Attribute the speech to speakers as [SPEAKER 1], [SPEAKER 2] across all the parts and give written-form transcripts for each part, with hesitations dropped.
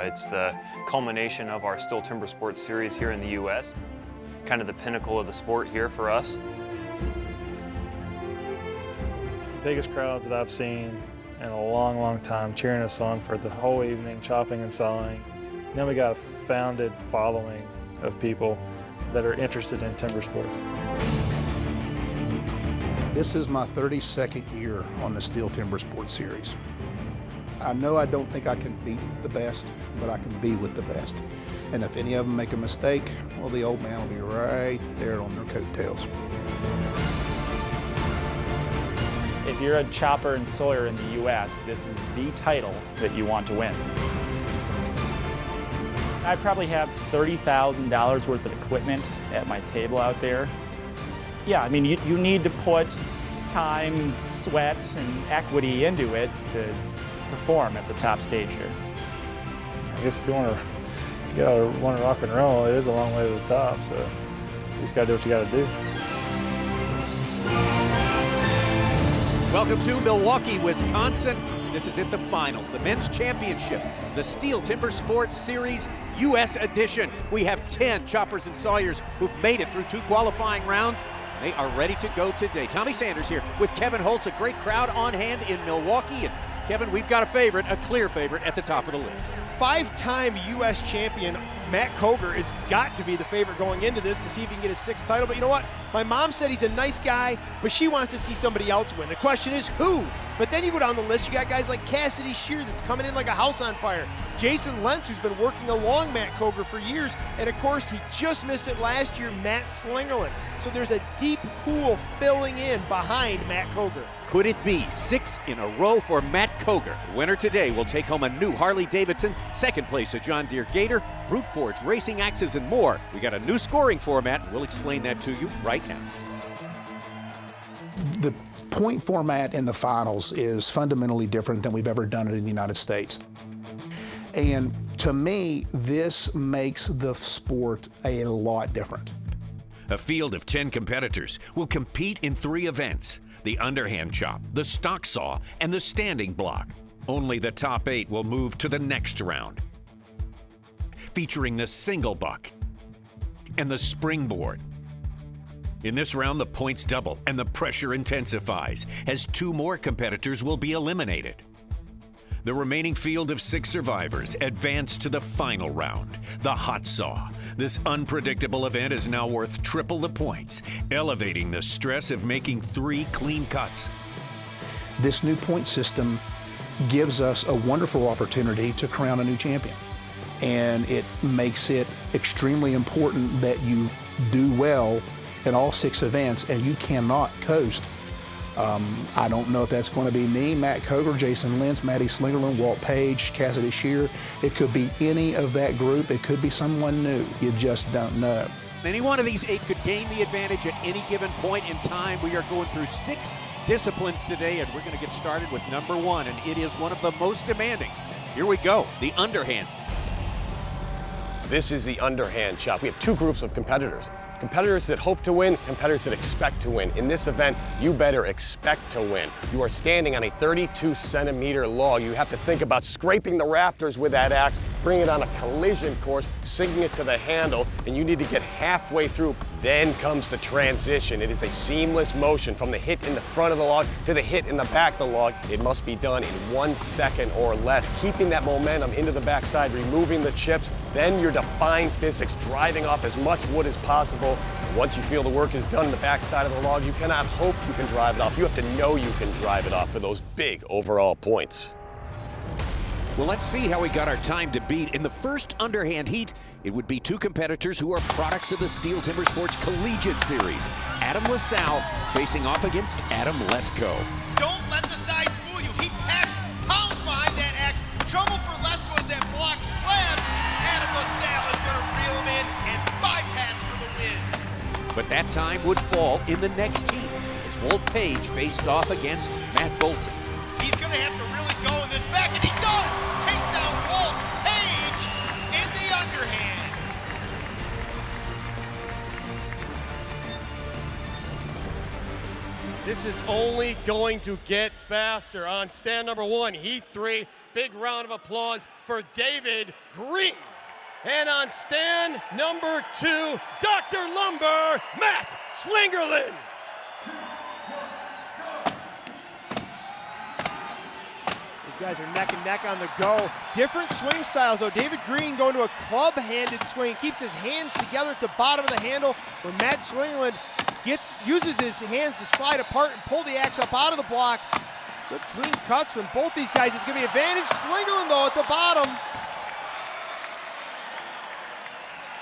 [SPEAKER 1] It's the culmination of our STIHL TIMBERSPORTS series here in the U.S. Kind of the pinnacle of the sport here for us.
[SPEAKER 2] Biggest crowds that I've seen in a long, long time cheering us on for the whole evening, chopping and sawing. Then we got a founded following of people that are interested in timber sports.
[SPEAKER 3] This is my 32nd year on the STIHL TIMBERSPORTS series. I know I don't think I can beat the best, but I can be with the best. And if any of them make a mistake, well, the old man will be right there on their coattails.
[SPEAKER 4] If you're a chopper and sawyer in the U.S., this is the title that you want to win. I probably have $30,000 worth of equipment at my table out there. Yeah, I mean, you need to put time, sweat, and equity into it to perform at the top stage here.
[SPEAKER 2] I guess if you want to rock and roll, it is a long way to the top, so you just got to do what you got to do.
[SPEAKER 5] Welcome to Milwaukee, Wisconsin. This is at the finals, the men's championship, the STIHL TIMBERSPORTS Series U.S. edition. We have 10 choppers and sawyers who've made it through 2 qualifying rounds. They are ready to go today. Tommy Sanders here with Kevin Holtz, a great crowd on hand in Milwaukee. And Kevin, we've got a favorite, a clear favorite at the top of the list.
[SPEAKER 6] 5-time U.S. champion Matt Coger has got to be the favorite going into this to see if he can get his 6th title. But you know what? My mom said he's a nice guy, but she wants to see somebody else win. The question is who? But then you go down the list, you got guys like Cassidy Shear that's coming in like a house on fire. Jason Lentz, who's been working along Matt Coger for years. And of course, he just missed it last year, Matt Slingerland. So there's a deep pool filling in behind Matt Coger.
[SPEAKER 5] Could it be 6 in a row for Matt Coger? The winner today will take home a new Harley-Davidson, 2nd place a John Deere Gator, Brute Forge racing axes, and more. We got a new scoring format. We'll explain that to you right now.
[SPEAKER 3] The point format in the finals is fundamentally different than we've ever done it in the United States. And to me, this makes the sport a lot different.
[SPEAKER 7] A field of 10 competitors will compete in 3 events: the underhand chop, the stock saw, and the standing block. Only the top 8 will move to the next round, featuring the single buck and the springboard. In this round, the points double and the pressure intensifies as 2 more competitors will be eliminated. The remaining field of 6 survivors advance to the final round, the hot saw. This unpredictable event is now worth triple the points, elevating the stress of making 3 clean cuts.
[SPEAKER 3] This new point system gives us a wonderful opportunity to crown a new champion. And it makes it extremely important that you do well in all 6 events, and you cannot coast. I don't know if that's going to be me, Matt Coger, Jason Lentz, Matty Slingerland, Walt Page, Cassidy Shear. It could be any of that group. It could be someone new. You just don't know.
[SPEAKER 5] Any one of these 8 could gain the advantage at any given point in time. We are going through 6 disciplines today, and we're going to get started with number 1, and it is one of the most demanding. Here we go, the underhand.
[SPEAKER 8] This is the underhand chop. We have 2 groups of competitors. Competitors that hope to win, competitors that expect to win. In this event, you better expect to win. You are standing on a 32-centimeter log. You have to think about scraping the rafters with that axe, bring it on a collision course, sinking it to the handle, and you need to get halfway through. Then comes the transition. It is a seamless motion from the hit in the front of the log to the hit in the back of the log. It must be done in 1 second or less, keeping that momentum into the backside, removing the chips, then your defying physics, driving off as much wood as possible. Once you feel the work is done in the backside of the log, you cannot hope you can drive it off. You have to know you can drive it off for those big overall points.
[SPEAKER 5] Well, let's see how we got our time to beat. In the first underhand heat, it would be 2 competitors who are products of the STIHL TIMBERSPORTS Collegiate Series. Adam LaSalle facing off against Adam Lethko.
[SPEAKER 6] Don't let the size fool you. He packs pounds behind that axe. Trouble for Lethko as that block slams. Adam LaSalle is going to reel him in and bypass for the win.
[SPEAKER 5] But that time would fall in the next heat as Walt Page faced off against Matt Bolton.
[SPEAKER 6] He's going to have to really go in this back, and he does! Takes down Walt Page in the underhand.
[SPEAKER 9] This is only going to get faster. On stand number 1, heat 3, big round of applause for David Green. And on stand number 2, Dr. Lumber, Matt Slingerland.
[SPEAKER 6] These guys are neck and neck on the go. Different swing styles though. David Green going to a club-handed swing, keeps his hands together at the bottom of the handle, where Matt Slingerland uses his hands to slide apart and pull the axe up out of the block. Good clean cuts from both these guys. It's going to be advantage Slingerland though at the bottom.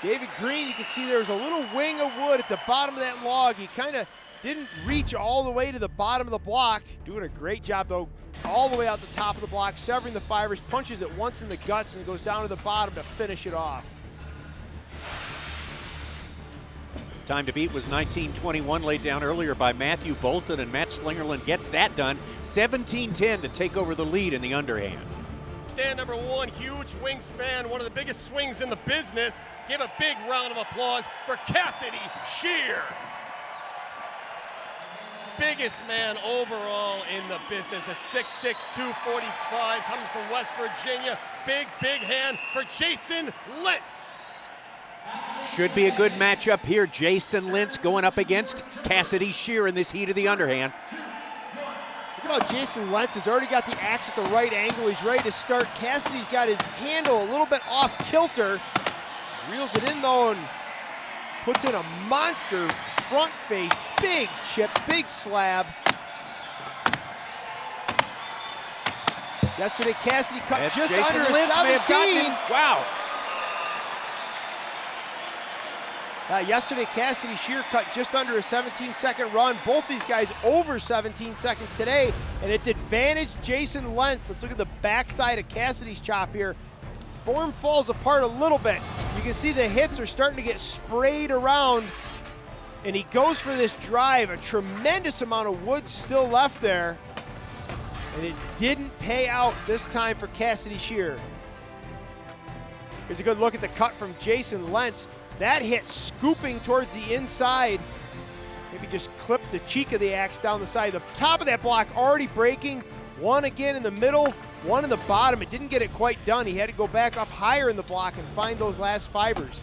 [SPEAKER 6] David Green, you can see there's a little wing of wood at the bottom of that log. He kind of didn't reach all the way to the bottom of the block. Doing a great job though, all the way out the top of the block, severing the fibers, punches it once in the guts, and it goes down to the bottom to finish it off.
[SPEAKER 5] Time to beat was 19:21, laid down earlier by Matthew Bolton, and Matt Slingerland gets that done. 17:10 to take over the lead in the underhand.
[SPEAKER 9] Stand number 1, huge wingspan, one of the biggest swings in the business. Give a big round of applause for Cassidy Shear. Biggest man overall in the business at 6'6", 245, coming from West Virginia. Big hand for Jason Lentz.
[SPEAKER 5] Should be a good matchup here. Jason Lentz going up against Cassidy Shear in this heat of the underhand.
[SPEAKER 6] Look at how Jason Lentz has already got the axe at the right angle. He's ready to start. Cassidy's got his handle a little bit off kilter. Reels it in though and puts in a monster front face. Big chips, big slab. Yesterday Cassidy cut just
[SPEAKER 5] Jason
[SPEAKER 6] under
[SPEAKER 5] Lentz
[SPEAKER 6] 17.
[SPEAKER 5] Wow.
[SPEAKER 6] Yesterday, Cassidy Shear cut just under a 17-second run. Both these guys over 17 seconds today, and it's advantage Jason Lentz. Let's look at the backside of Cassidy's chop here. Form falls apart a little bit. You can see the hits are starting to get sprayed around, and he goes for this drive. A tremendous amount of wood still left there, and it didn't pay out this time for Cassidy Shear. Here's a good look at the cut from Jason Lentz. That hit scooping towards the inside. Maybe just clip the cheek of the axe down the side. The top of that block already breaking. One again in the middle, one in the bottom. It didn't get it quite done. He had to go back up higher in the block and find those last fibers.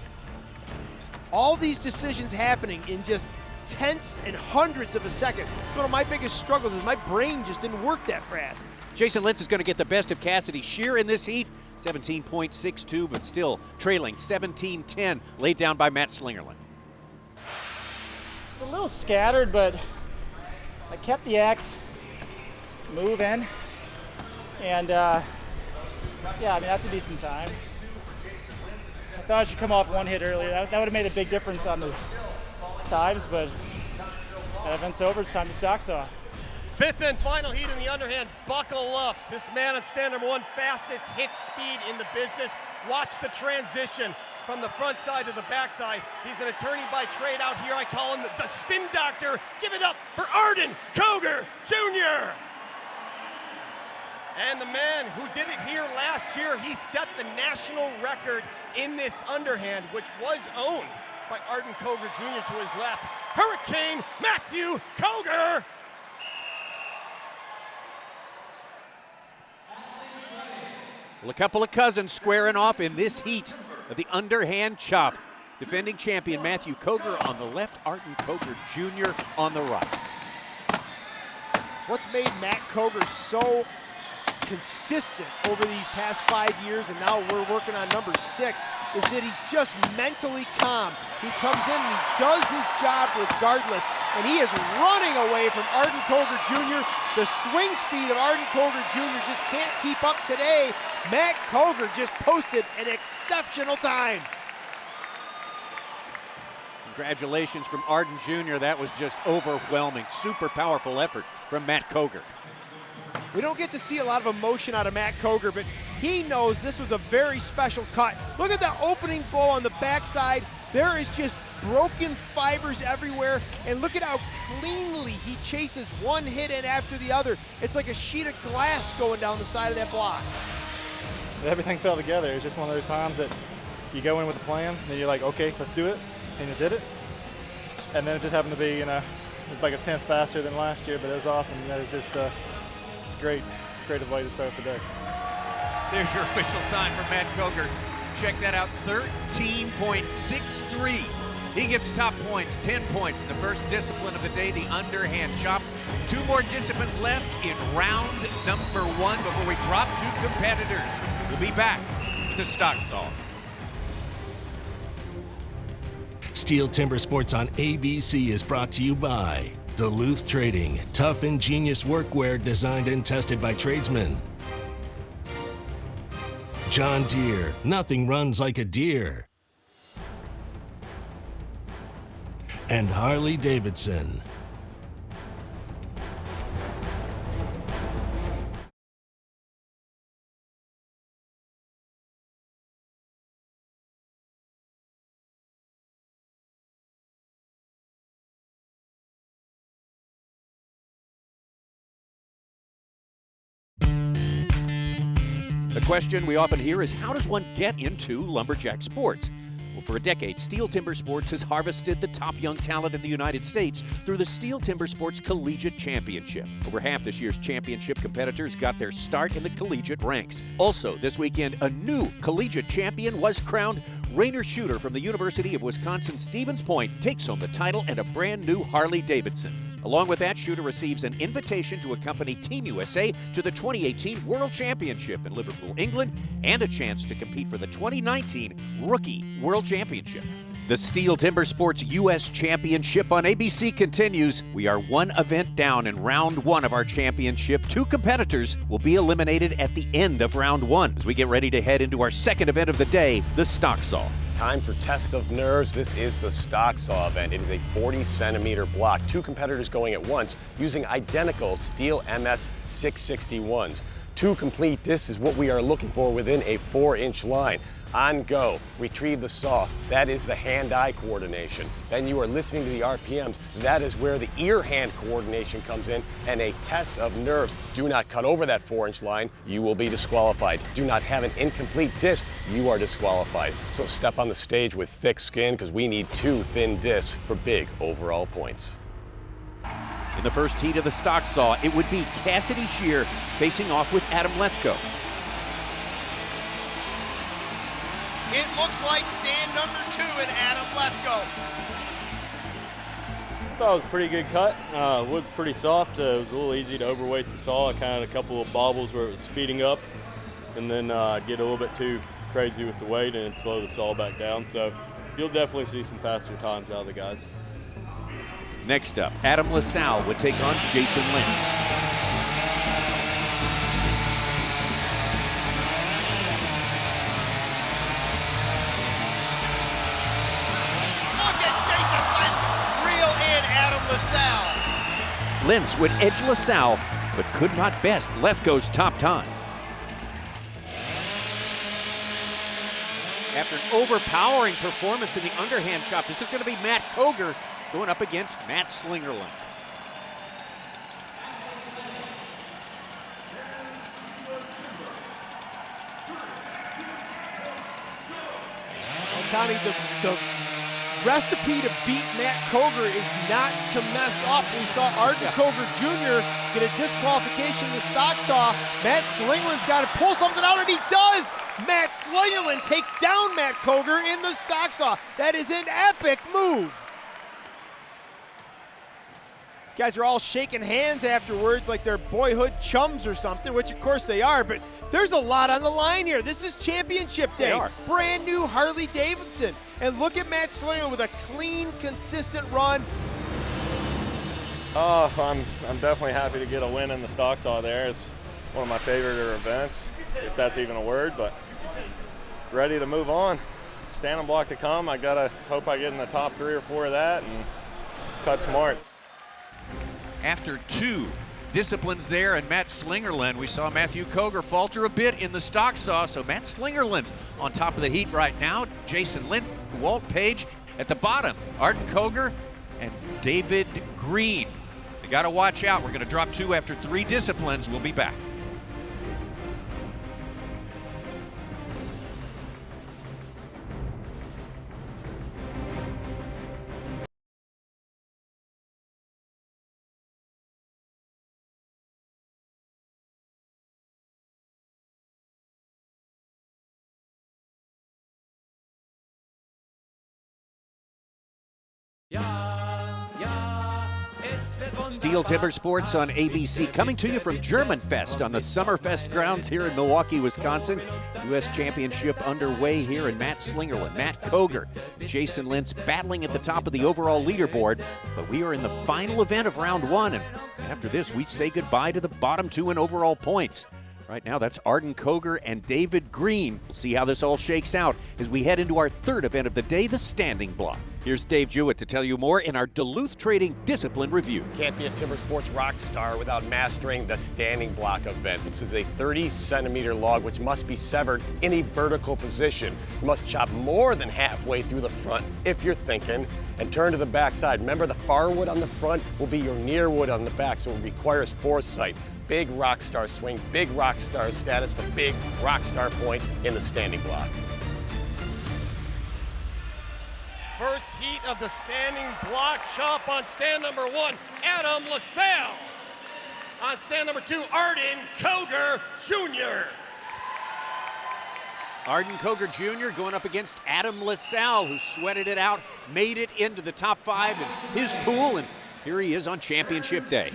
[SPEAKER 6] All these decisions happening in just tenths and hundredths of a second. It's one of my biggest struggles is my brain just didn't work that fast.
[SPEAKER 5] Jason Lentz is going to get the best of Cassidy Shear in this heat. 17.62, but still trailing 17-10, laid down by Matt Slingerland.
[SPEAKER 4] It's a little scattered, but I kept the axe moving, and yeah, I mean, that's a decent time. I thought I should come off one hit earlier. That would have made a big difference on the times, but that event's over. It's time to stock saw.
[SPEAKER 9] 5th and final heat in the underhand. Buckle up. This man on stand number 1, fastest hit speed in the business. Watch the transition from the front side to the back side. He's an attorney by trade out here. I call him the spin doctor. Give it up for Arden Koger Jr. And the man who did it here last year, he set the national record in this underhand, which was owned by Arden Koger Jr. to his left. Hurricane Matthew Koger.
[SPEAKER 5] Well, a couple of cousins squaring off in this heat of the underhand chop. Defending champion Matthew Koger on the left, Arden Koger Jr. on the right.
[SPEAKER 6] What's made Matt Koger so consistent over these past 5 years, and now we're working on number 6, is that he's just mentally calm. He comes in and he does his job regardless, and he is running away from Arden Koger Jr. The swing speed of Arden Koger Jr. just can't keep up today. Matt Koger just posted an exceptional time.
[SPEAKER 5] Congratulations from Arden Jr. That was just overwhelming. Super powerful effort from Matt Koger.
[SPEAKER 6] We don't get to see a lot of emotion out of Matt Koger, but he knows this was a very special cut. Look at that opening blow on the backside. There is just broken fibers everywhere, and look at how cleanly he chases one hit in after the other. It's like a sheet of glass going down the side of that block.
[SPEAKER 2] Everything fell together. It's just one of those times that you go in with a plan, then you're like, okay, let's do it, and you did it. And then it just happened to be, like a tenth faster than last year, but it was awesome. It was just, it's great way to start the day.
[SPEAKER 5] There's your official time for Matt Koger. Check that out, 13.63. He gets top points, 10 points in the first discipline of the day, the underhand chop. 2 more disciplines left in round number 1 before we drop to competitors. We'll be back with the stock saw.
[SPEAKER 10] Steel Timber Sports on ABC is brought to you by Duluth Trading, tough, ingenious workwear designed and tested by tradesmen. John Deere, nothing runs like a deer. And Harley-Davidson.
[SPEAKER 5] The question we often hear is, how does one get into lumberjack sports? Well, for a decade, Steel Timber Sports has harvested the top young talent in the United States through the Steel Timber Sports Collegiate Championship. Over half this year's championship competitors got their start in the collegiate ranks. Also, this weekend, a new collegiate champion was crowned. Rainer Shooter from the University of Wisconsin-Stevens Point takes home the title and a brand new Harley-Davidson. Along with that, Shooter receives an invitation to accompany Team USA to the 2018 World Championship in Liverpool, England, and a chance to compete for the 2019 Rookie World Championship. The Steel Timber Sports U.S. Championship on ABC continues. We are 1 event down in round 1 of our championship. 2 competitors will be eliminated at the end of round 1 as we get ready to head into our second event of the day, the stock saw.
[SPEAKER 8] Time for test of nerves. This is the stock saw event. It is a 40-centimeter block. 2 competitors going at once using identical steel MS 661s. 2 complete discs is what we are looking for within a 4-inch line. On go, retrieve the saw. That is the hand-eye coordination. Then you are listening to the RPMs. That is where the ear-hand coordination comes in, and a test of nerves. Do not cut over that 4-inch line. You will be disqualified. Do not have an incomplete disc. You are disqualified. So step on the stage with thick skin, because we need 2 thin discs for big overall points.
[SPEAKER 5] In the first heat of the stock saw, it would be Cassidy Shear facing off with Adam Lethko.
[SPEAKER 6] It looks like stand number 2 in Adam Lethko.
[SPEAKER 11] I thought it was a pretty good cut. Wood's pretty soft. It was a little easy to overweight the saw. I kind of had a couple of bobbles where it was speeding up, and then get a little bit too crazy with the weight and slow the saw back down. So you'll definitely see some faster times out of the guys.
[SPEAKER 5] Next up, Adam LaSalle would take on Jason Lentz. Lentz would edge LaSalle, but could not best Lethko's top time. After an overpowering performance in the underhand chop, this is going to be Matt Koger going up against Matt Slingerland.
[SPEAKER 6] Well, Tommy, the recipe to beat Matt Koger is not to mess up. We saw Arden Koger Jr. get a disqualification in the stock saw. Matt Slingerland's got to pull something out, and he does! Matt Slingerland takes down Matt Koger in the stock saw. That is an epic move. You guys are all shaking hands afterwards like they're boyhood chums or something, which of course they are, but there's a lot on the line here. This is championship day. Brand new Harley-Davidson. And look at Matt Slingerland with a clean, consistent run.
[SPEAKER 11] I'm definitely happy to get a win in the stock saw there. It's one of my favorite events, if that's even a word, but ready to move on. Standing block to come. I gotta hope I get in the top 3 or 4 of that and cut smart.
[SPEAKER 5] After 2 disciplines there and Matt Slingerland, we saw Matthew Koger falter a bit in the stock saw, so Matt Slingerland on top of the heat right now. Jason Lind, Walt Page at the bottom. Arden Koger and David Green. You got to watch out. We're going to drop 2 after 3 disciplines. We'll be back. STIHL Timbersports on ABC, coming to you from Germanfest on the Summerfest grounds here in Milwaukee, Wisconsin. U.S. Championship underway here, and Matt Slingerland, Matt Koger, Jason Lentz battling at the top of the overall leaderboard. But we are in the final event of round one, and after this, we say goodbye to the bottom two in overall points. Right now, that's Arden Koger and David Green. We'll see how this all shakes out as we head into our third event of the day, the standing block. Here's Dave Jewett to tell you more in our Duluth Trading Discipline Review.
[SPEAKER 8] Can't be a timber sports rock star without mastering the standing block event. This is a 30-centimeter log which must be severed in a vertical position. You must chop more than halfway through the front if you're thinking, and turn to the back side. Remember, the far wood on the front will be your near wood on the back, so it requires foresight. Big rock star swing, big rock star status for big rock star points in the standing block.
[SPEAKER 9] First heat of the standing block chop on stand number 1, Adam LaSalle. On stand number 2, Arden Koger Jr.
[SPEAKER 5] Arden Koger Jr. going up against Adam LaSalle, who sweated it out, made it into the top 5 in his pool, and here he is on championship day.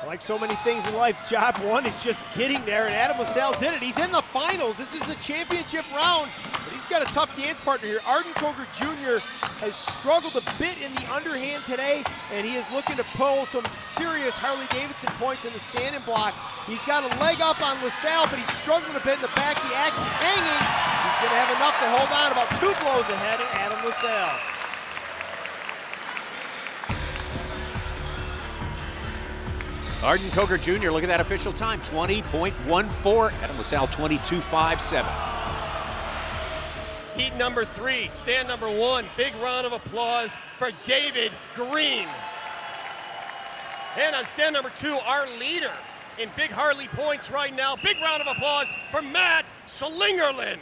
[SPEAKER 6] Like so many things in life, job one is just getting there, and Adam LaSalle did it. He's in the finals. This is the championship round, but he's got a tough dance partner here. Arden Koger Jr. has struggled a bit in the underhand today, and he is looking to pull some serious Harley-Davidson points in the standing block. He's got a leg up on LaSalle, but he's struggling a bit in the back. The axe is hanging. He's going to have enough to hold on, about 2 blows ahead of Adam LaSalle.
[SPEAKER 5] Arden Koger Jr., look at that official time, 20.14. Adam LaSalle, 22.57.
[SPEAKER 9] Heat number 3, stand number 1. Big round of applause for David Green. And on stand number 2, our leader in big Harley points right now. Big round of applause for Matt Slingerland.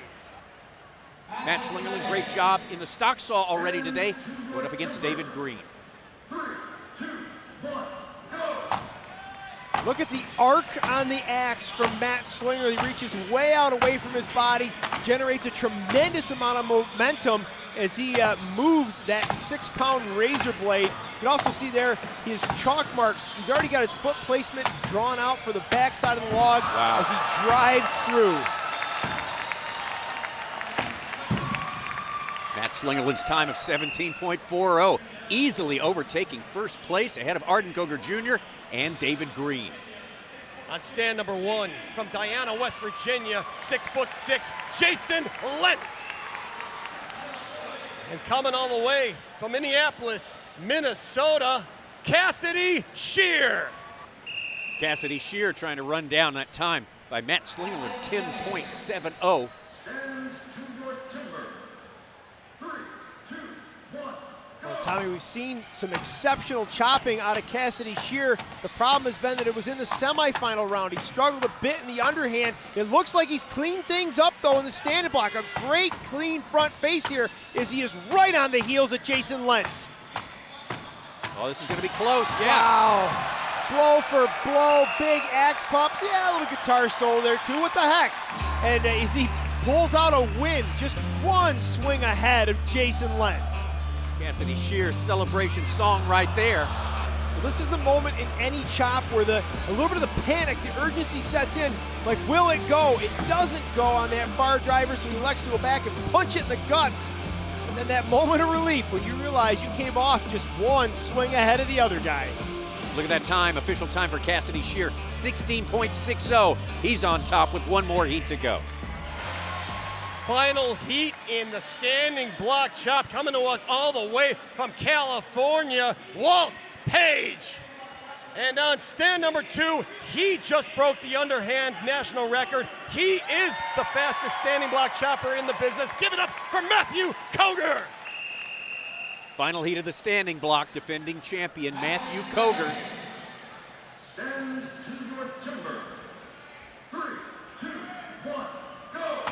[SPEAKER 5] Matt Slingerland, great job in the stock saw already today, going up against David Green.
[SPEAKER 6] 3, 2, 1, go! Look at the arc on the axe from Matt Slinger. He reaches way out away from his body, generates a tremendous amount of momentum as he moves that 6-pound razor blade. You can also see there his chalk marks. He's already got his foot placement drawn out for the back side of the log as he drives through.
[SPEAKER 5] Matt Slingerland's time of 17.40, easily overtaking first place ahead of Arden Koger Jr. and David Green.
[SPEAKER 9] On stand number 1, from Diana, West Virginia, 6'6", Jason Lentz. And coming all the way from Minneapolis, Minnesota, Cassidy Shear.
[SPEAKER 5] Cassidy Shear trying to run down that time by Matt Slingerland, 10.70.
[SPEAKER 6] Tommy, we've seen some exceptional chopping out of Cassidy Shear. The problem has been that it was in the semifinal round. He struggled a bit in the underhand. It looks like he's cleaned things up, though, in the standing block. A great, clean front face here as he is right on the heels of Jason Lentz.
[SPEAKER 5] Oh, this is going to be close, yeah.
[SPEAKER 6] Wow. Blow for blow, big axe pump. Yeah, a little guitar solo there, too. What the heck? And as he pulls out a win, just one swing ahead of Jason Lentz.
[SPEAKER 5] Cassidy Shear's celebration song right there.
[SPEAKER 6] Well, this is the moment in any chop where a little bit of the panic, the urgency sets in. Like, will it go? It doesn't go on that far driver, so he elects to go back and punch it in the guts. And then that moment of relief when you realize you came off just one swing ahead of the other guy.
[SPEAKER 5] Look at that time, official time for Cassidy Shear, 16.60. He's on top with one more heat to go.
[SPEAKER 9] Final heat in the standing block chop, coming to us all the way from California, Walt Page. And on stand number 2, he just broke the underhand national record. He is the fastest standing block chopper in the business. Give it up for Matthew Koger.
[SPEAKER 5] Final heat of the standing block, defending champion Matthew Koger.
[SPEAKER 12] Stand to your timber. 3, 2, 1, go!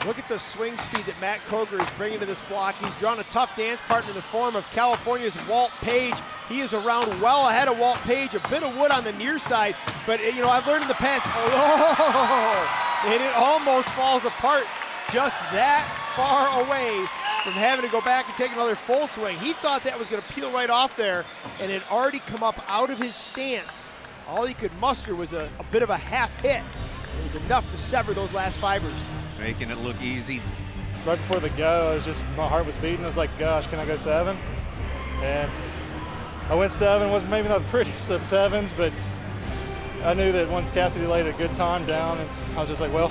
[SPEAKER 6] Look at the swing speed that Matt Koger is bringing to this block. He's drawn a tough dance partner in the form of California's Walt Page. He is around well ahead of Walt Page, a bit of wood on the near side, but you know, I've learned in the past, and it almost falls apart just that far away from having to go back and take another full swing. He thought that was going to peel right off there, and it already come up out of his stance. All he could muster was a bit of a half hit. It was enough to sever those last fibers.
[SPEAKER 5] Making it look easy.
[SPEAKER 2] So right before the go, my heart was beating. I was like, gosh, can I go 7? And I went 7. Wasn't maybe not the prettiest of 7s, but I knew that once Cassidy laid a good time down, and I was just like, well,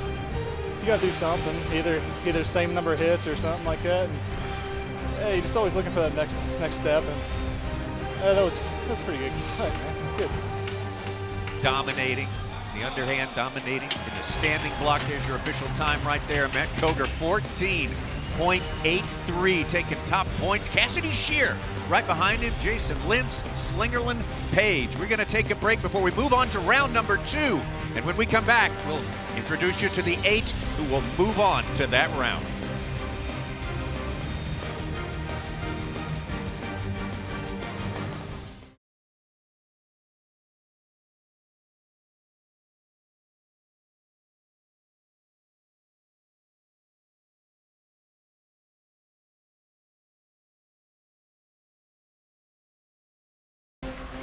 [SPEAKER 2] you got to do something, either same number of hits or something like that. And yeah, you're just always looking for that next step, and that was pretty good cut, man. It's good.
[SPEAKER 5] Dominating, the underhand dominating in the standing block. There's your official time right there. Matt Koger, 14.83, taking top points. Cassidy Shear right behind him. Jason Lintz, Slingerland, Page. We're going to take a break before we move on to round number 2. And when we come back, we'll introduce you to the 8 who will move on to that round.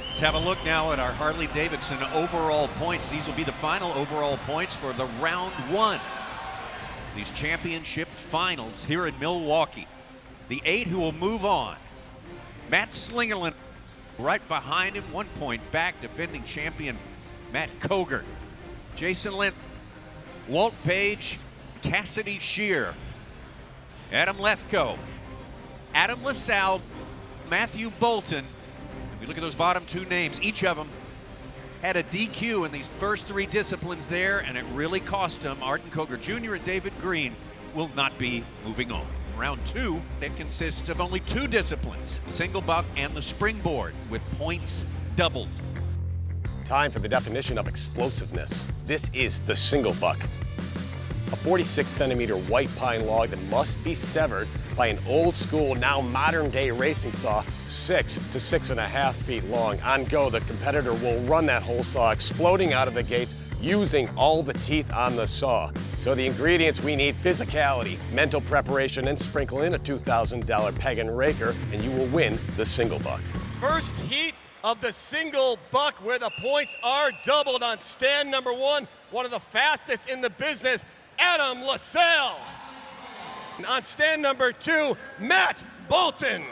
[SPEAKER 5] Let's have a look now at our Harley-Davidson overall points. These will be the final overall points for the round 1. These championship finals here in Milwaukee. The 8 who will move on. Matt Slingerland right behind him, 1 point back, defending champion Matt Koger. Jason Lint, Walt Page, Cassidy Shear, Adam Lethko, Adam LaSalle, Matthew Bolton. We look at those bottom 2 names. Each of them had a DQ in these first 3 disciplines there, and it really cost them. Arden Koger Jr. and David Green will not be moving on. Round 2, that consists of only 2 disciplines, the single buck and the springboard, with points doubled.
[SPEAKER 8] Time for the definition of explosiveness. This is the single buck. A 46-centimeter white pine log that must be severed by an old school, now modern day racing saw, 6 to 6.5 feet long. On go, the competitor will run that whole saw, exploding out of the gates, using all the teeth on the saw. So the ingredients we need: physicality, mental preparation, and sprinkle in a $2,000 peg and raker, and you will win the single buck.
[SPEAKER 9] First heat of the single buck, where the points are doubled on stand number 1, one of the fastest in the business, Adam LaSalle. And on stand number 2, Matt Bolton.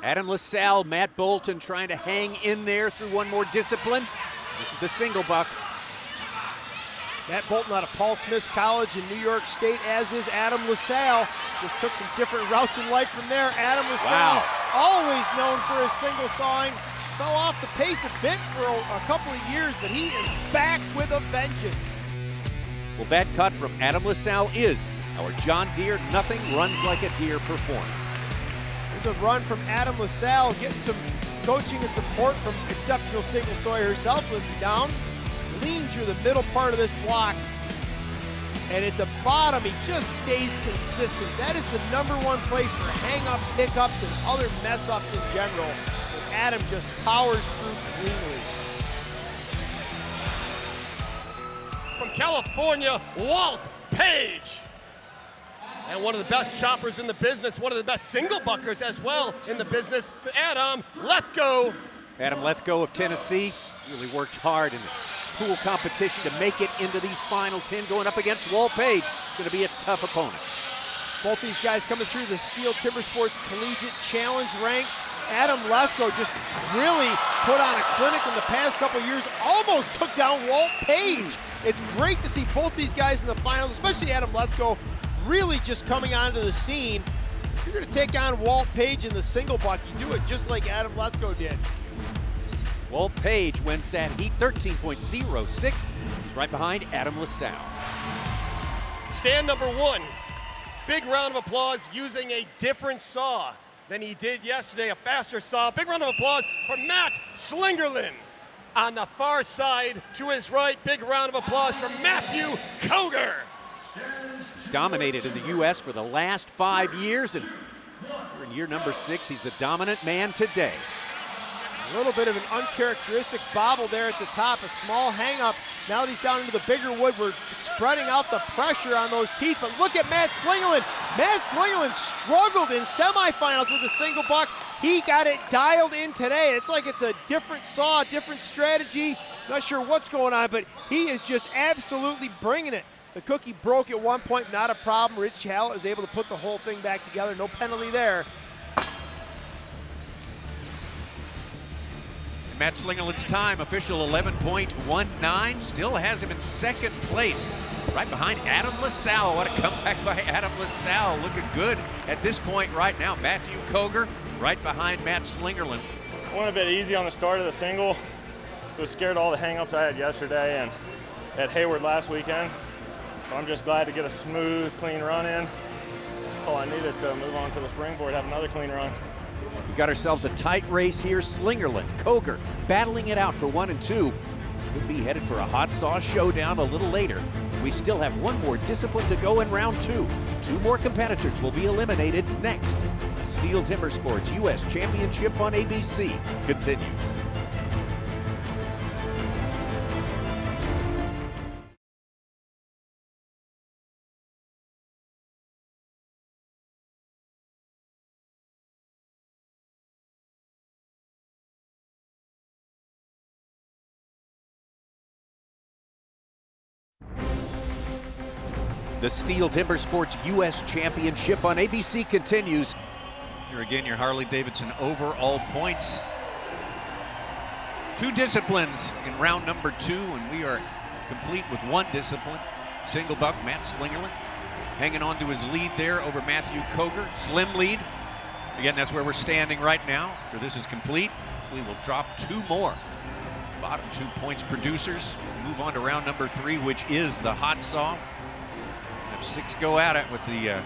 [SPEAKER 5] Adam LaSalle, Matt Bolton trying to hang in there through one more discipline. This is the single buck.
[SPEAKER 6] Matt Bolton out of Paul Smith's College in New York State, as is Adam LaSalle. Just took some different routes in life from there. Adam LaSalle, always known for his single sawing, fell off the pace a bit for a couple of years, but he is back with a vengeance.
[SPEAKER 5] Well, that cut from Adam LaSalle is our John Deere Nothing Runs Like a Deer performance.
[SPEAKER 6] There's a run from Adam LaSalle, getting some coaching and support from exceptional single sawyer herself. Lindsey down, lean through the middle part of this block, and at the bottom he just stays consistent. That is the #1 place for hang-ups, hiccups, and other mess-ups in general. And Adam just powers through cleanly.
[SPEAKER 9] From California, Walt Page. And one of the best choppers in the business, one of the best single buckers as well in the business, Adam Lethko.
[SPEAKER 5] Adam Lethko of Tennessee really worked hard in the pool competition to make it into these final 10, going up against Walt Page. It's going to be a tough opponent.
[SPEAKER 6] Both these guys coming through the STIHL Timbersports Collegiate Challenge ranks. Adam Lethko just really put on a clinic in the past couple of years, almost took down Walt Page. It's great to see both these guys in the finals, especially Adam Lethko, really just coming onto the scene. If you're going to take on Walt Page in the single buck, you do it just like Adam Lethko did.
[SPEAKER 5] Walt Page wins that heat, 13.06. He's right behind Adam LaSalle.
[SPEAKER 9] Stand number 1, big round of applause using a different saw than he did yesterday, a faster saw. Big round of applause for Matt Slingerland. On the far side to his right, big round of applause for Matthew Koger.
[SPEAKER 5] Dominated in the U.S. for the last 5 years, and we're in year number 6. He's the dominant man today.
[SPEAKER 6] A little bit of an uncharacteristic bobble there at the top, a small hang-up. Now that he's down into the bigger wood, we're spreading out the pressure on those teeth. But look at Matt Slingerland. Matt Slingerland struggled in semifinals with a single buck. He got it dialed in today. It's like it's a different saw, different strategy. Not sure what's going on, but he is just absolutely bringing it. The cookie broke at one point, not a problem. Rich Hall is able to put the whole thing back together. No penalty there.
[SPEAKER 5] Matt Slingerland's time, official 11.19, still has him in second place, right behind Adam LaSalle. What a comeback by Adam LaSalle, looking good at this point right now. Matthew Koger right behind Matt Slingerland.
[SPEAKER 2] Went a bit easy on the start of the single. Was scared of all the hang-ups I had yesterday and at Hayward last weekend. So I'm just glad to get a smooth, clean run in. That's all I needed to move on to the springboard, have another clean run.
[SPEAKER 5] We got ourselves a tight race here. Slingerland, Koger battling it out for 1 and 2. Could be headed for a hot sauce showdown a little later. We still have one more discipline to go in round 2. 2 more competitors will be eliminated next. The STIHL Timbersports U.S. Championship on ABC continues. The STIHL Timbersports U.S. Championship on ABC continues. Here again, your Harley-Davidson overall points. 2 disciplines in round number 2, and we are complete with 1 discipline. Single buck, Matt Slingerland, hanging on to his lead there over Matthew Koger. Slim lead. Again, that's where we're standing right now. After this is complete, we will drop 2 more. Bottom 2 points producers. Move on to round number 3, which is the hot saw. 6 go at it with the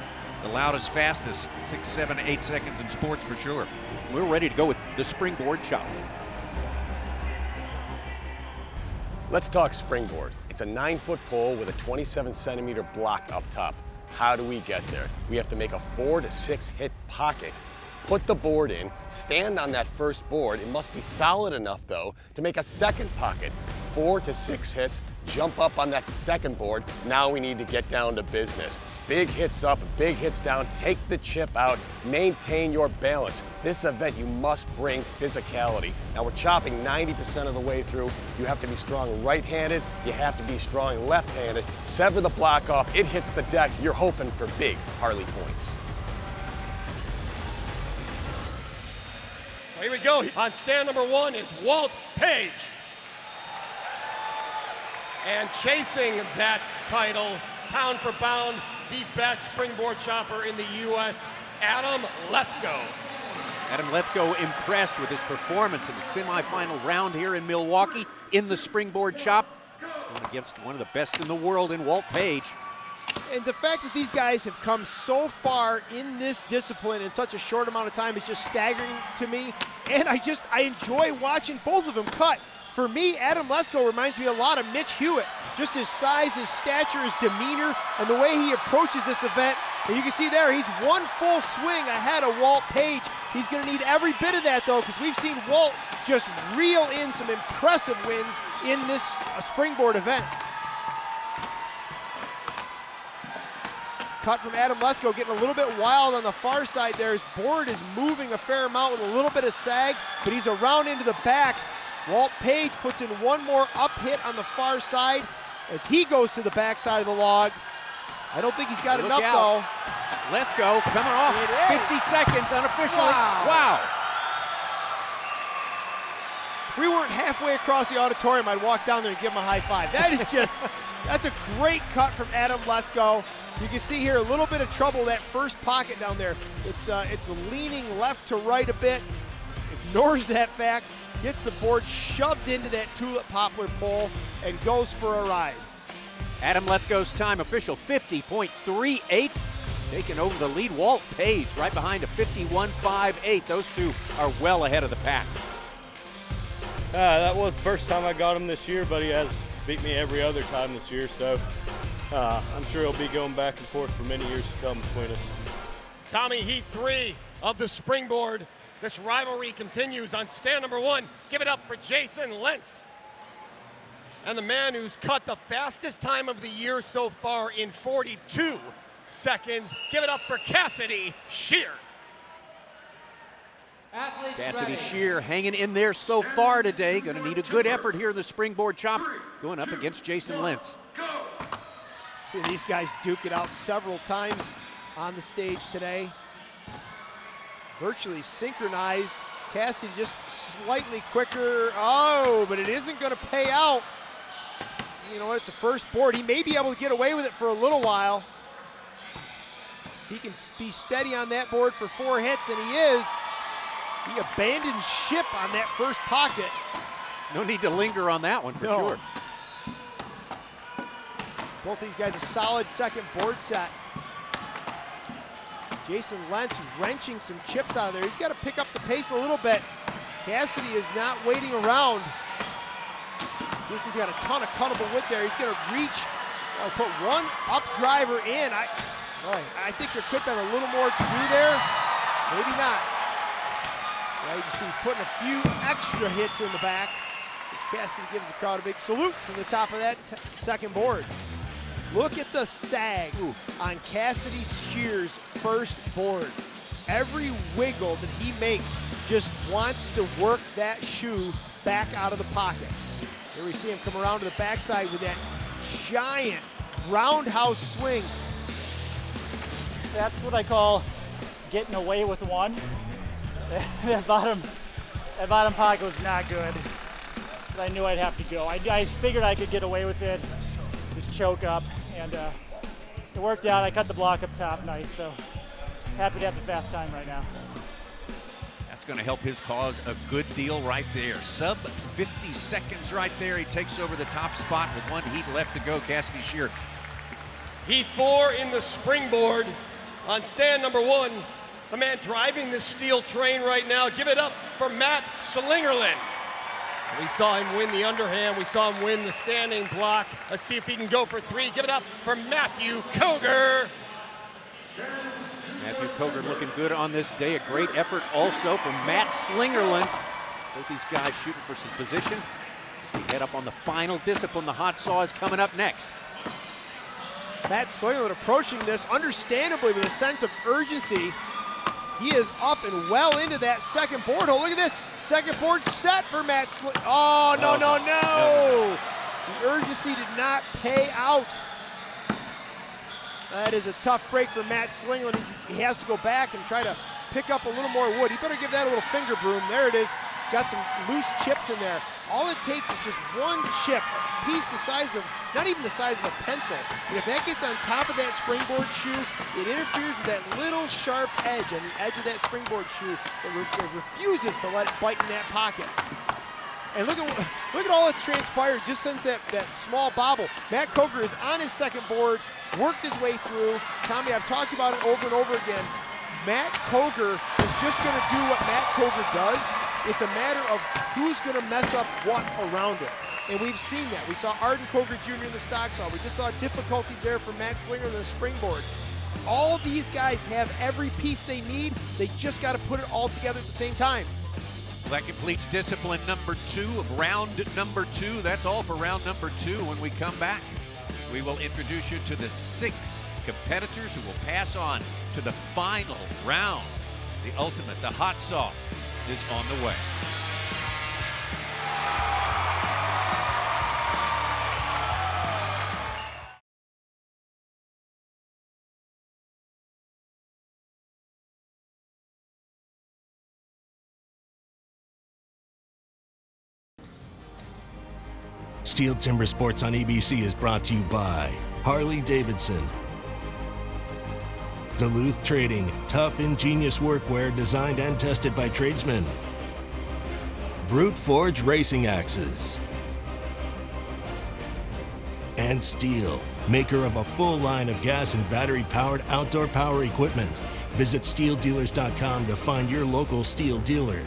[SPEAKER 5] loudest, fastest 6, 7, 8 seconds in sports for sure. We're ready to go with the springboard chop.
[SPEAKER 8] Let's talk springboard. It's a 9-foot pole with a 27-centimeter block up top. How do we get there? We have to make a 4 to 6 hit pocket, put the board in, stand on that first board. It must be solid enough though to make a second pocket. 4 to 6 hits, jump up on that second board. Now we need to get down to business. Big hits up, big hits down, take the chip out, maintain your balance. This event, you must bring physicality. Now we're chopping 90% of the way through. You have to be strong right-handed, you have to be strong left-handed. Sever the block off, it hits the deck, you're hoping for big Harley points.
[SPEAKER 9] Here we go. On stand number 1 is Walt Page. And chasing that title, pound for pound, the best springboard chopper in the U.S., Adam Lethko.
[SPEAKER 5] Adam Lethko impressed with his performance in the semifinal round here in Milwaukee in the springboard chop. Going against one of the best in the world in Walt Page.
[SPEAKER 6] And the fact that these guys have come so far in this discipline in such a short amount of time is just staggering to me. And I enjoy watching both of them cut. For me, Adam Lethko reminds me a lot of Mitch Hewitt. Just his size, his stature, his demeanor, and the way he approaches this event. And you can see there, he's 1 full swing ahead of Walt Page. He's gonna need every bit of that though, because we've seen Walt just reel in some impressive wins in this springboard event. Cut from Adam Lethko, getting a little bit wild on the far side there. His board is moving a fair amount with a little bit of sag, but he's around into the back. Walt Page puts in 1 more up hit on the far side as he goes to the back side of the log. I don't think he's got enough though.
[SPEAKER 5] Lethko coming off 50 seconds unofficially. Wow.
[SPEAKER 6] If we weren't halfway across the auditorium, I'd walk down there and give him a high five. That is just, that's a great cut from Adam Lethko. You can see here a little bit of trouble, that first pocket down there. It's leaning left to right a bit, ignores that fact, gets the board shoved into that tulip poplar pole and goes for a ride.
[SPEAKER 5] Adam Lethko's time official 50.38, taking over the lead. Walt Page right behind a 51.58. Those 2 are well ahead of the pack.
[SPEAKER 11] That was the first time I got him this year, but he has beat me every other time this year, so I'm sure he'll be going back and forth for many years to come between us.
[SPEAKER 9] Tommy, heat 3 of the springboard. This rivalry continues on stand number 1. Give it up for Jason Lentz. And the man who's cut the fastest time of the year so far in 42 seconds. Give it up for Cassidy Shear.
[SPEAKER 5] Cassidy Shear hanging in there so far today. Going to need a good effort here in the springboard chop, going up against Jason Lentz.
[SPEAKER 6] Seeing these guys duke it out several times on the stage today. Virtually synchronized. Cassidy just slightly quicker. Oh, but it isn't going to pay out. You know what, it's the first board. He may be able to get away with it for a little while. He can be steady on that board for 4 hits, and he is. He abandoned ship on that first pocket.
[SPEAKER 5] No need to linger on that one for sure.
[SPEAKER 6] Both of these guys a solid second board set. Jason Lentz wrenching some chips out of there. He's got to pick up the pace a little bit. Cassidy is not waiting around. Jason's got a ton of cuttable wood there. He's going to reach, put one up driver in. I think there could have been a little more to do there. Maybe not. Well, you can see he's putting a few extra hits in the back. As Cassidy gives the crowd a big salute from the top of that second board. Look at the sag on Cassidy Shear's first board. Every wiggle that he makes just wants to work that shoe back out of the pocket. Here we see him come around to the backside with that giant roundhouse swing.
[SPEAKER 4] That's what I call getting away with one. That bottom pocket was not good, but I knew I'd have to go. I figured I could get away with it, just choke up, and it worked out. I cut the block up top nice, so happy to have the fast time right now.
[SPEAKER 5] That's going to help his cause a good deal right there. Sub 50 seconds right there. He takes over the top spot with 1 heat left to go. Cassidy Shear.
[SPEAKER 9] Heat 4 in the springboard on stand number 1. The man driving this steel train right now. Give it up for Matt Slingerland. We saw him win the underhand. We saw him win the standing block. Let's see if he can go for 3. Give it up for Matthew Koger.
[SPEAKER 5] Matthew Koger looking good on this day. A great effort also from Matt Slingerland. Both these guys shooting for some position. We head up on the final discipline. The hot saw is coming up next.
[SPEAKER 6] Matt Slingerland approaching this understandably with a sense of urgency. He is up and well into that second board hole. Look at this, second board set for Matt Slingerland. Oh, no. The urgency did not pay out. That is a tough break for Matt Slingerland. He has to go back and try to pick up a little more wood. He better give that a little finger broom. There it is. Got some loose chips in there. All it takes is just one chip, a piece the size of, not even the size of a pencil. And if that gets on top of that springboard shoe, it interferes with that little sharp edge on the edge of that springboard shoe that refuses to let it bite in that pocket. And look at all that's transpired just since that small bobble. Matt Koger is on his second board, worked his way through. Tommy, I've talked about it over and over again. Matt Koger is just going to do what Matt Koger does. It's a matter of who's going to mess up what around it. And we've seen that. We saw Arden Koger Jr. in the stock saw. We just saw difficulties there from Matt Slinger in the springboard. All these guys have every piece they need. They just got to put it all together at the same time.
[SPEAKER 5] Well, that completes discipline number 2 of round number 2. That's all for round number 2. When we come back, we will introduce you to the 6 competitors who will pass on to the final round. The ultimate, the hot saw, is on the way.
[SPEAKER 10] Steel Timber Sports on ABC is brought to you by Harley-Davidson, Duluth Trading, tough, ingenious workwear designed and tested by tradesmen, Brute Forge Racing Axes, and STIHL, maker of a full line of gas and battery-powered outdoor power equipment. Visit STIHLdealers.com to find your local STIHL dealer.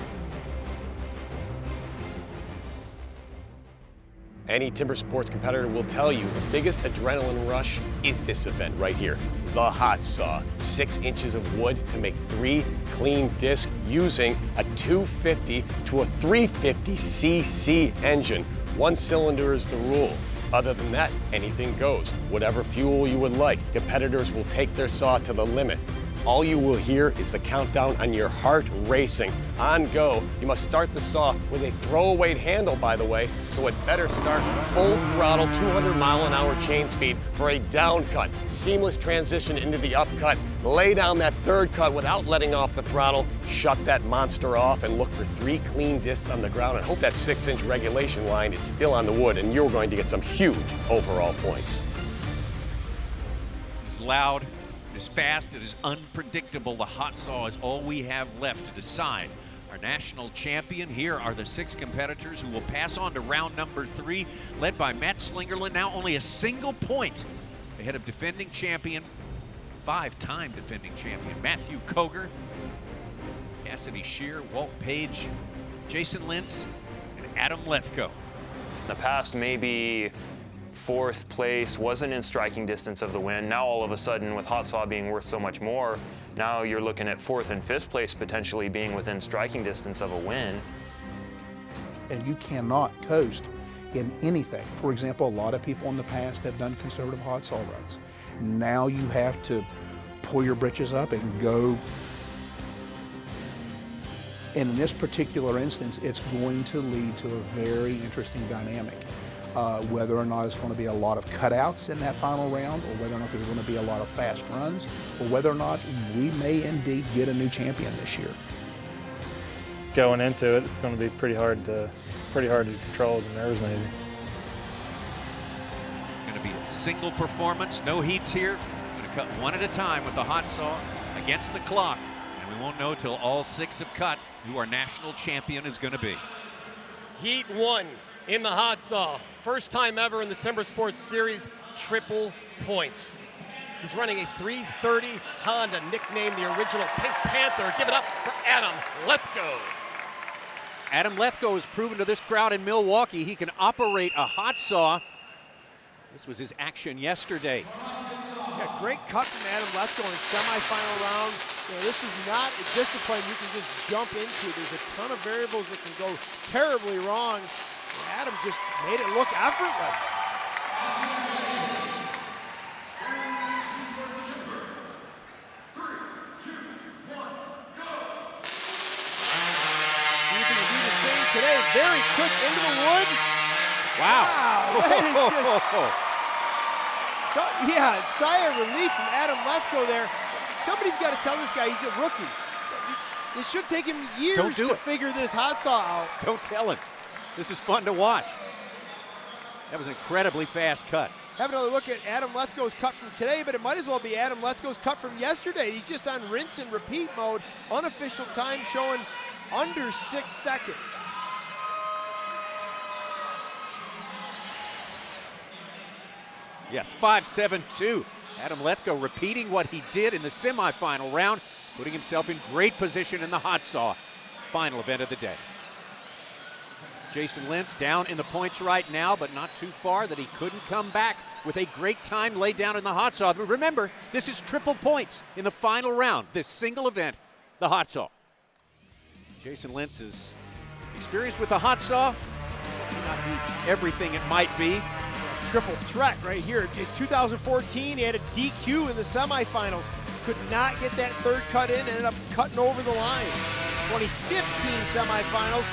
[SPEAKER 8] Any timber sports competitor will tell you the biggest adrenaline rush is this event right here, the hot saw. 6 inches of wood to make 3 clean discs using a 250 to a 350 cc engine. 1 cylinder is the rule. Other than that, anything goes. Whatever fuel you would like, competitors will take their saw to the limit. All you will hear is the countdown on your heart racing. On go, you must start the saw with a throwaway handle, by the way, so it better start full throttle, 200-mile-an-hour chain speed for a down cut. Seamless transition into the up cut. Lay down that 3rd cut without letting off the throttle. Shut that monster off and look for 3 clean discs on the ground, and hope that 6-inch regulation line is still on the wood, and you're going to get some huge overall points.
[SPEAKER 5] It's loud. It is fast, it is unpredictable. The hot saw is all we have left to decide our national champion. Here are the 6 competitors who will pass on to round number 3, led by Matt Slingerland, now only a single point ahead of defending champion, 5-time defending champion, Matthew Koger, Cassidy Shear, Walt Page, Jason Lentz, and Adam Lethko.
[SPEAKER 1] In the past, maybe 4th place wasn't in striking distance of the win. Now all of a sudden, with hot saw being worth so much more, now you're looking at 4th and 5th place potentially being within striking distance of a win.
[SPEAKER 3] And you cannot coast in anything. For example, a lot of people in the past have done conservative hot saw runs. Now you have to pull your britches up and go. And in this particular instance, it's going to lead to a very interesting dynamic. Whether or not it's going to be a lot of cutouts in that final round, or whether or not there's going to be a lot of fast runs, or whether or not we may indeed get a new champion this year.
[SPEAKER 2] Going into it, it's going to be pretty hard to control the nerves maybe.
[SPEAKER 5] Going to be a single performance, no heats here. Going to cut one at a time with the hot saw against the clock, and we won't know till all 6 have cut who our national champion is going to be.
[SPEAKER 9] Heat 1 in the hot saw. First time ever in the Timber Sports Series, triple points. He's running a 330 Honda, nicknamed the original Pink Panther. Give it up for Adam Lethko.
[SPEAKER 5] Adam Lethko has proven to this crowd in Milwaukee he can operate a hot saw. This was his action yesterday.
[SPEAKER 6] Yeah, great cut from Adam Lethko in semifinal round. You know, this is not a discipline you can just jump into. There's a ton of variables that can go terribly wrong. Adam just made it look effortless. See if he can do the same today. Very quick into the wood.
[SPEAKER 5] Wow.
[SPEAKER 6] So, yeah, sigh of relief from Adam Lethko there. Somebody's got to tell this guy he's a rookie. It should take him years to figure this hot saw out.
[SPEAKER 5] Don't tell him. This is fun to watch. That was an incredibly fast cut.
[SPEAKER 6] Have another look at Adam Lethko's cut from today, but it might as well be Adam Lethko's cut from yesterday. He's just on rinse and repeat mode. Unofficial time showing under 6 seconds.
[SPEAKER 5] Yes, 5.72. Adam Lethko repeating what he did in the semifinal round, putting himself in great position in the hot saw. Final event of the day. Jason Lentz down in the points right now, but not too far that he couldn't come back with a great time laid down in the hot saw. But remember, this is triple points in the final round, this single event, the hot saw. Jason Lentz's experience with the hot saw may not be everything it might be.
[SPEAKER 6] Triple threat right here. In 2014, he had a DQ in the semifinals. Could not get that 3rd cut in, ended up cutting over the line. 2015 semifinals,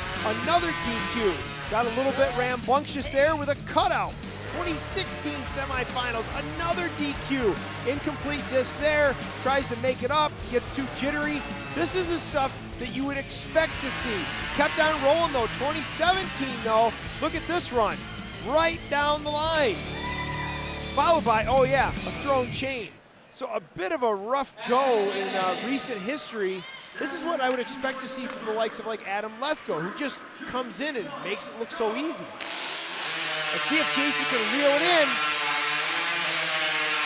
[SPEAKER 6] another DQ. Got a little bit rambunctious there with a cutout. 2016 semifinals, another DQ. Incomplete disc there, tries to make it up, gets too jittery. This is the stuff that you would expect to see. Kept on rolling though. 2017 though, look at this run. Right down the line. Followed by, oh yeah, a thrown chain. So a bit of a rough go in recent history. This is what I would expect to see from the likes of like Adam Lethko, who just comes in and makes it look so easy. Let's see if Jason can reel it in.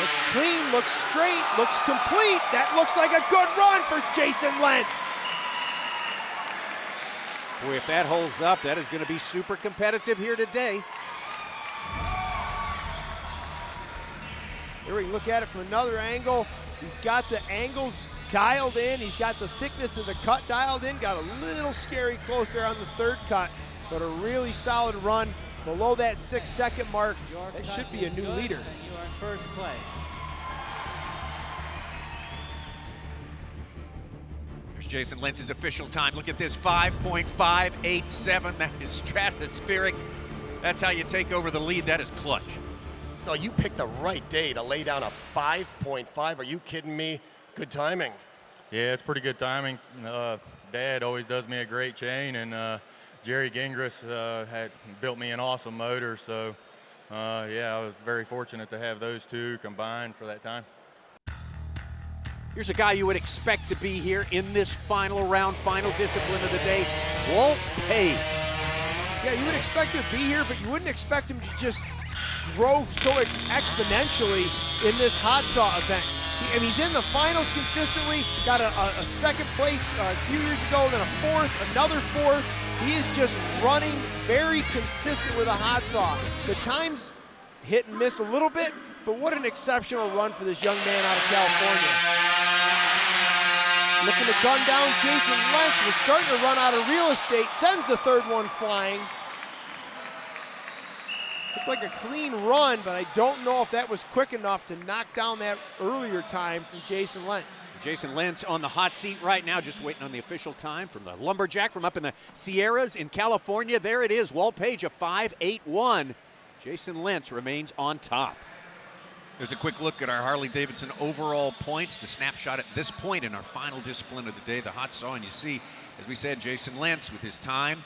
[SPEAKER 6] Looks clean, looks straight, looks complete. That looks like a good run for Jason Lentz.
[SPEAKER 5] Boy, if that holds up, that is going to be super competitive here today.
[SPEAKER 6] Here we can look at it from another angle. He's got the angles dialed in. He's got the thickness of the cut dialed in. Got a little scary close there on the third cut, but a really solid run below that 6-second mark. That should be a new leader.
[SPEAKER 13] You are in first place.
[SPEAKER 5] There's Jason Lentz's official time. Look at this, 5.587. That is stratospheric. That's how you take over the lead. That is clutch.
[SPEAKER 9] So you picked the right day to lay down a 5.5. Are you kidding me? Good timing.
[SPEAKER 11] Yeah, it's pretty good timing. Dad always does me a great chain, and Jerry Gingras had built me an awesome motor. So, yeah, I was very fortunate to have those two combined for that time.
[SPEAKER 5] Here's a guy you would expect to be here in this final round, final discipline of the day, Walt Page.
[SPEAKER 6] Yeah, you would expect him to be here, but you wouldn't expect him to just grow so exponentially in this hot saw event. And he's in the finals consistently, got a second place a few years ago, then a fourth, another fourth. He is just running very consistent with a hot saw. The times hit and miss a little bit, but what an exceptional run for this young man out of California. Looking to gun down Jason Lentz, was starting to run out of real estate, sends the third one flying. Looked like a clean run, but I don't know if that was quick enough to knock down that earlier time from Jason Lentz.
[SPEAKER 5] Jason Lentz on the hot seat right now, just waiting on the official time from the Lumberjack from up in the Sierras in California. There it is, Walt Page, a 5.81. Jason Lentz remains on top. There's a quick look at our Harley-Davidson overall points, the snapshot at this point in our final discipline of the day, the hot saw. And you see, as we said, Jason Lentz with his time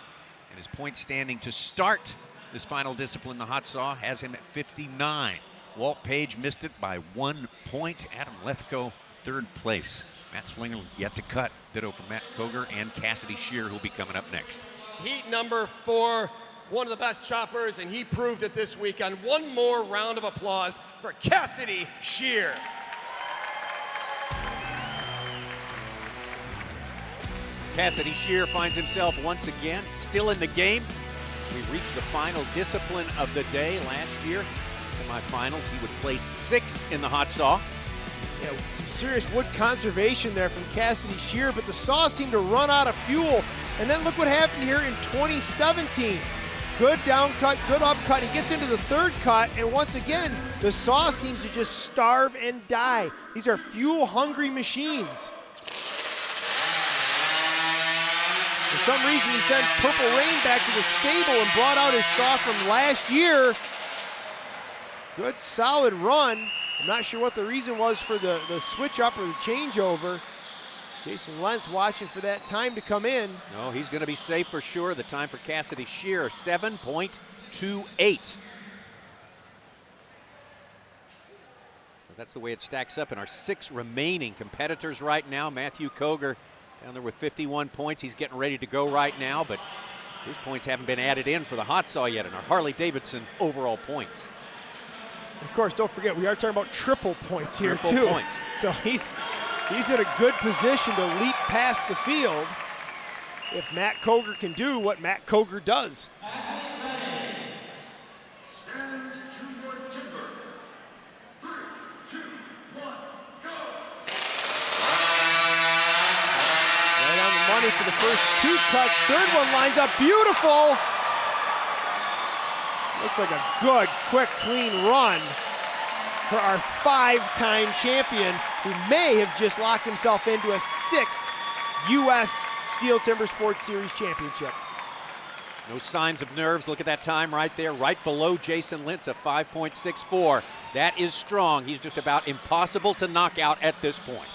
[SPEAKER 5] and his point standing to start this final discipline, the hot saw, has him at 59. Walt Page missed it by 1 point. Adam Lethko, third place. Matt Slinger yet to cut. Ditto for Matt Koger and Cassidy Shear, who'll be coming up next.
[SPEAKER 9] Heat number 4, one of the best choppers, and he proved it this weekend. One more round of applause for Cassidy Shear.
[SPEAKER 5] Cassidy Shear finds himself once again still in the game. We reached the final discipline of the day last year. Semifinals, he would place 6th in the hot saw.
[SPEAKER 6] Yeah, some serious wood conservation there from Cassidy Shear, but the saw seemed to run out of fuel. And then look what happened here in 2017. Good down cut, good up cut. He gets into the third cut, and once again, the saw seems to just starve and die. These are fuel-hungry machines. For some reason, he sent Purple Rain back to the stable and brought out his saw from last year. Good, solid run. I'm not sure what the reason was for the switch up or the changeover. Jason Lentz watching for that time to come in.
[SPEAKER 5] No, he's going to be safe for sure. The time for Cassidy Shear, 7.28. So that's the way it stacks up in our 6 remaining competitors right now. Matthew Koger down there with 51 points. He's getting ready to go right now, but his points haven't been added in for the hot saw yet in our Harley-Davidson overall points.
[SPEAKER 6] Of course, don't forget, we are talking about triple points here,
[SPEAKER 5] triple
[SPEAKER 6] too.
[SPEAKER 5] Points.
[SPEAKER 6] So he's in a good position to leap past the field if Matt Koger can do what Matt Koger does.
[SPEAKER 12] Stand to your timber. 3, 2, 1, go.
[SPEAKER 6] Right on the money for the first 2 cuts. Third one lines up beautiful. Looks like a good, quick, clean run for our 5-time champion, who may have just locked himself into a 6th U.S. STIHL Timbersports Series championship.
[SPEAKER 5] No signs of nerves. Look at that time right there, right below Jason Lentz, a 5.64. That is strong. He's just about impossible to knock out at this point.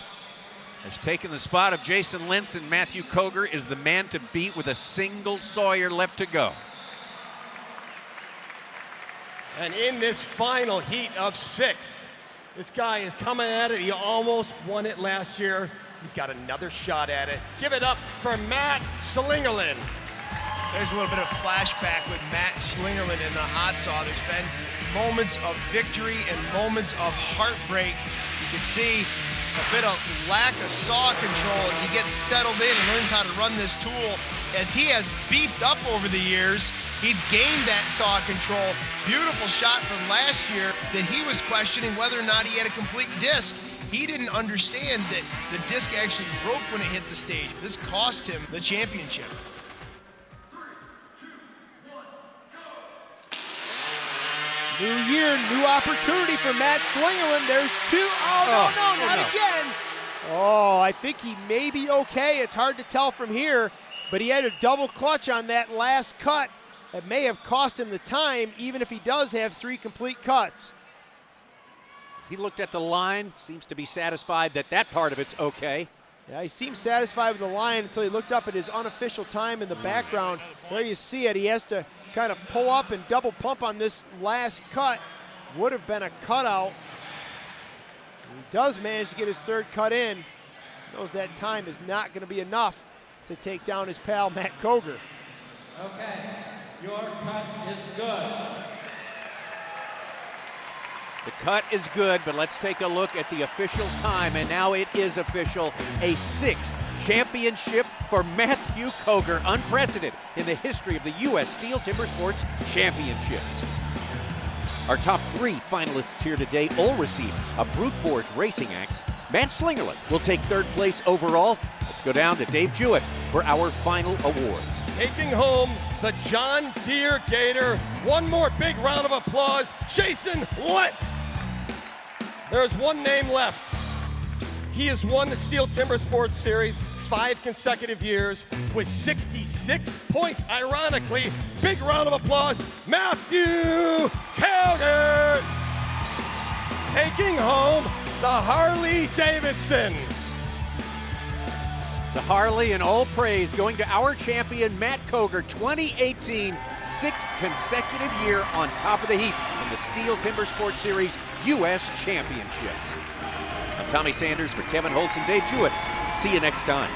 [SPEAKER 5] Has taken the spot of Jason Lentz, and Matthew Koger is the man to beat with a single Sawyer left to go.
[SPEAKER 9] And in this final heat of 6, this guy is coming at it. He almost won it last year. He's got another shot at it. Give it up for Matt Slingerland.
[SPEAKER 14] There's a little bit of flashback with Matt Slingerland in the hot saw. There's been moments of victory and moments of heartbreak. You can see a bit of lack of saw control as he gets settled in and learns how to run this tool. As he has beefed up over the years, He's gained that saw control. Beautiful shot from last year that he was questioning whether or not he had a complete disc. He didn't understand that the disc actually broke when it hit the stage. This cost him the championship.
[SPEAKER 6] New year, new opportunity for Matt Slingerland. There's two. Oh, no, not again. Oh, I think he may be okay. It's hard to tell from here, but he had a double clutch on that last cut. That may have cost him the time, even if he does have 3 complete cuts.
[SPEAKER 5] He looked at the line, seems to be satisfied that that part of it's okay.
[SPEAKER 6] Yeah, he seemed satisfied with the line until he looked up at his unofficial time in the background. There you see it. He has to kind of pull up and double pump on this last cut. Would have been a cutout. He does manage to get his 3rd cut in. Knows that time is not going to be enough to take down his pal Matt Koger.
[SPEAKER 13] Okay, your cut is good.
[SPEAKER 5] The cut is good, but let's take a look at the official time, and now it is official. A 6th championship for Matthew Koger, unprecedented in the history of the U.S. Steel Timber Sports Championships. Our top 3 finalists here today all receive a Brute Forge racing axe. Matt Slingerland will take 3rd place overall. Let's go down to Dave Jewett for our final awards.
[SPEAKER 9] Taking home the John Deere Gator. One more big round of applause, Jason Litz. There's one name left. He has won the Steel Timber Sports Series 5 consecutive years with 66 points. Ironically, big round of applause, Matthew Koger. Taking home the Harley-Davidson.
[SPEAKER 5] The Harley and all praise going to our champion, Matt Koger, 2018, 6th consecutive year on top of the heap in the Steel Timber Sports Series U.S. Championships. I'm Tommy Sanders for Kevin Holtz and Dave Jewett. See you next time.